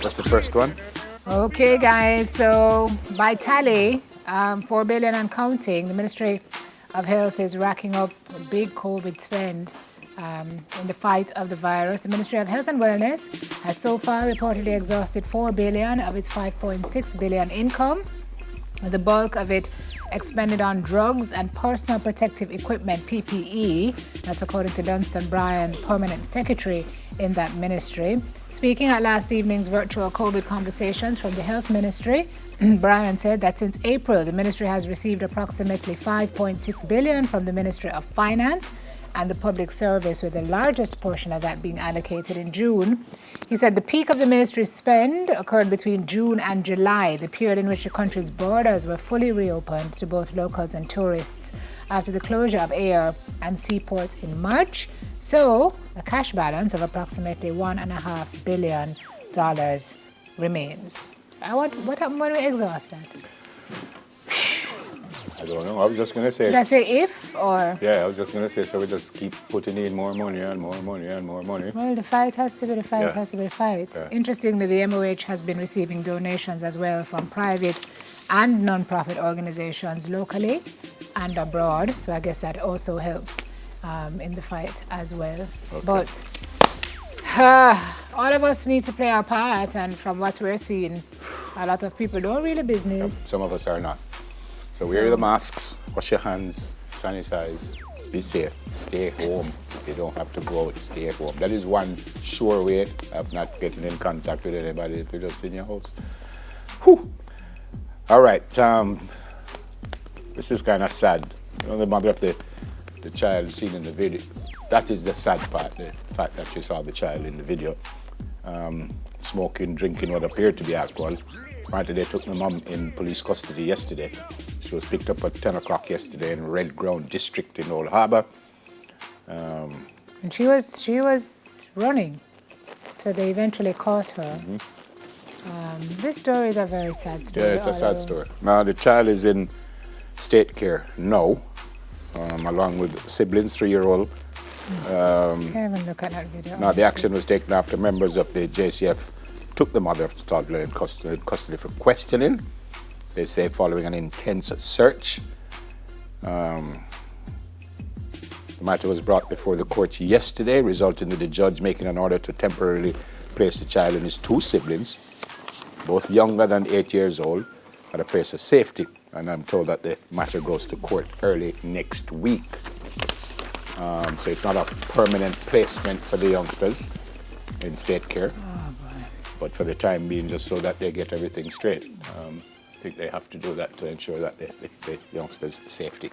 What's the first one? Okay, guys, so by tally, 4 billion and counting, the Ministry of Health is racking up a big COVID spend in the fight of the virus. The Ministry of Health and Wellness has so far reportedly exhausted 4 billion of its 5.6 billion income, with the bulk of it expended on drugs and personal protective equipment, PPE. That's according to Dunstan Bryan, permanent secretary in that ministry. Speaking at last evening's virtual COVID conversations from the Health Ministry, Bryan said that since April, the ministry has received approximately 5.6 billion from the Ministry of Finance and the Public Service, with the largest portion of that being allocated in June. He said the peak of the ministry's spend occurred between June and July, the period in which the country's borders were fully reopened to both locals and tourists after the closure of air and seaports in March. So, a cash balance of approximately $1.5 billion remains. What happened when we exhaust that? I don't know. I was just going to say... Did I say if or...? Yeah, I was just going to say, so we just keep putting in more money and more money and more money. Well, the fight has to be the fight, has to be the fight. Yeah. Interestingly, the MOH has been receiving donations as well from private and non-profit organizations locally and abroad. So I guess that also helps in the fight as well. Okay. But all of us need to play our part, and from what we're seeing, a lot of people don't really business. Some of us are not. So wear the masks, wash your hands, sanitize, be safe, stay home. If you don't have to go out, stay at home. That is one sure way of not getting in contact with anybody if you're just in your house. Whew. All right, this is kind of sad. You know, the mother of the child seen in the video. That is the sad part, the fact that you saw the child in the video. Smoking, drinking what appeared to be alcohol. Apparently they took the mom in police custody yesterday. She was picked up at 10 o'clock yesterday in Red Ground District in Old Harbour. And she was running, so they eventually caught her. This story is a very sad story. Yeah, it's a sad story. Now the child is in state care now, along with siblings, 3-year-old. Can't even look at that video. Now the action was taken after members of the JCF took the mother of the toddler in custody for questioning. They say following an intense search. The matter was brought before the court yesterday, resulting in the judge making an order to temporarily place the child and his 2 siblings, both younger than 8 years old, at a place of safety. And I'm told that the matter goes to court early next week. So it's not a permanent placement for the youngsters in state care. But for the time being, just so that they get everything straight. I think they have to do that to ensure that the youngsters' safety.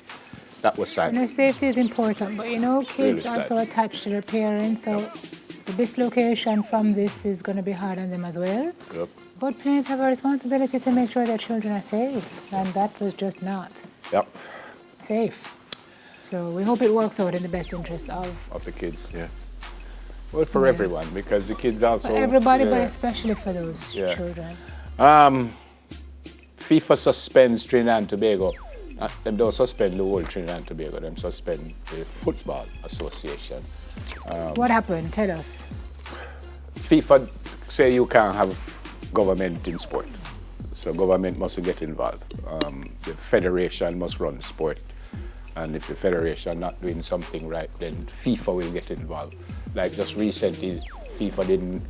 That was sad. You know, safety is important, but you know, kids Really also attached to their parents, so the dislocation from this is going to be hard on them as well. Yep. But parents have a responsibility to make sure their children are safe, and that was just not safe. So we hope it works out in the best interest Of the kids, yeah. Well, for everyone, because the kids also... For everybody, but especially for those children. FIFA suspends Trinidad and Tobago. Them don't suspend the whole Trinidad and Tobago. Them suspend the Football Association. What happened? Tell us. FIFA say you can't have government in sport. So government must get involved. The federation must run sport. And if the federation not doing something right, then FIFA will get involved. Like just recently, FIFA didn't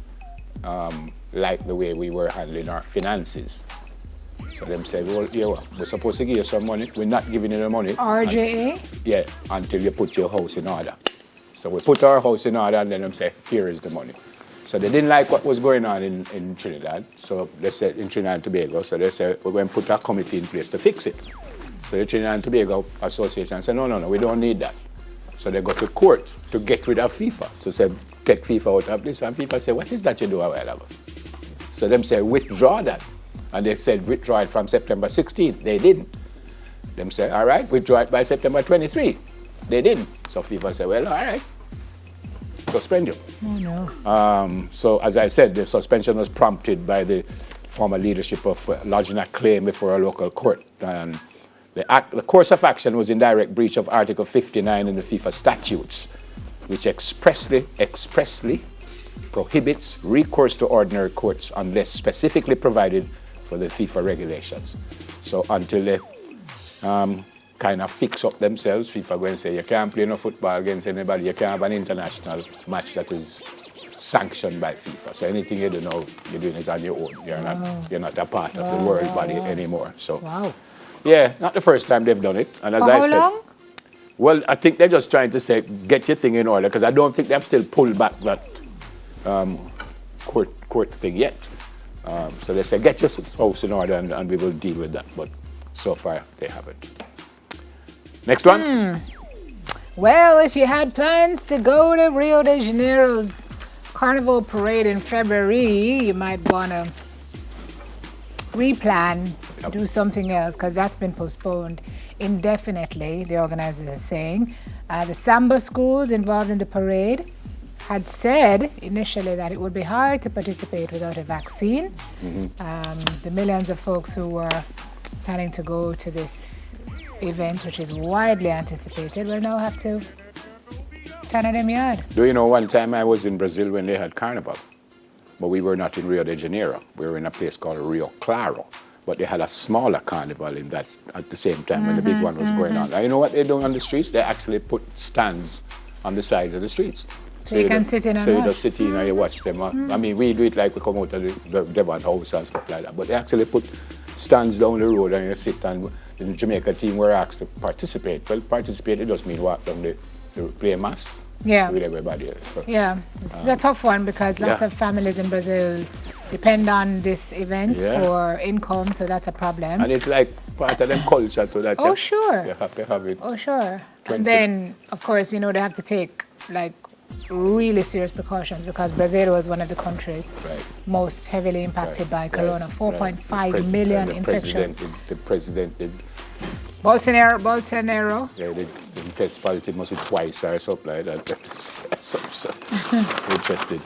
like the way we were handling our finances. So them say, well, yeah, we're supposed to give you some money. We're not giving you the money. RJA? Until you put your house in order. So we put our house in order and then them say, here is the money. So they didn't like what was going on in Trinidad. So they said, in Trinidad and Tobago, so they said, we're going to put a committee in place to fix it. So the Trinidad and Tobago Association said, no, we don't need that. So they go to court to get rid of FIFA. So say, take FIFA out of this. And FIFA say, what is that you do a while ago? So them say, withdraw that. And they said, withdraw it from September 16th. They didn't. Them say, all right, withdraw it by September 23. They didn't. So FIFA said, well, all right, suspend you. Oh, no. So as I said, the suspension was prompted by the former leadership of lodging a claim before a local court. And the course of action was in direct breach of Article 59 in the FIFA statutes, which expressly prohibits recourse to ordinary courts unless specifically provided for the FIFA regulations. So until they kind of fix up themselves, FIFA going to say you can't play no football against anybody, you can't have an international match that is sanctioned by FIFA. So anything you do now, you're doing it on your own. You're not a part of the world body anymore. So yeah, not the first time they've done it. And as For I how said, long? well, I think they're just trying to say get your thing in order because I don't think they've still pulled back that court thing yet. So they say get your house in order and we will deal with that. But so far they haven't. Next one. Well, if you had plans to go to Rio de Janeiro's Carnival Parade in February, you might want to replan, do something else, because that's been postponed indefinitely, the organizers are saying. The Samba schools involved in the parade had said initially that it would be hard to participate without a vaccine. The millions of folks who were planning to go to this event, which is widely anticipated, will now have to turn on them yard. Do you know one time I was in Brazil when they had Carnival, but we were not in Rio de Janeiro. We were in a place called Rio Claro, but they had a smaller carnival in that at the same time when the big one was going on. Now, you know what they're doing on the streets? They actually put stands on the sides of the streets. So you can sit in and So you watch. just sit in and you watch them. I mean, we do it like we come out of the Devon house and stuff like that, but they actually put stands down the road and you sit, and the Jamaica team were asked to participate. Well, participate, it just means walk down the play mass with everybody else. So. Yeah, this is a tough one because lots of families in Brazil depend on this event for income, so that's a problem. And it's like part of them culture to that. Oh, sure. You have to have it. Oh, sure. And then, of course, you know, they have to take like really serious precautions because Brazil was one of the countries most heavily impacted by corona. 4.5 million infections. The president did. Bolsonaro. Yeah, the municipality must be twice or something like that. So interesting.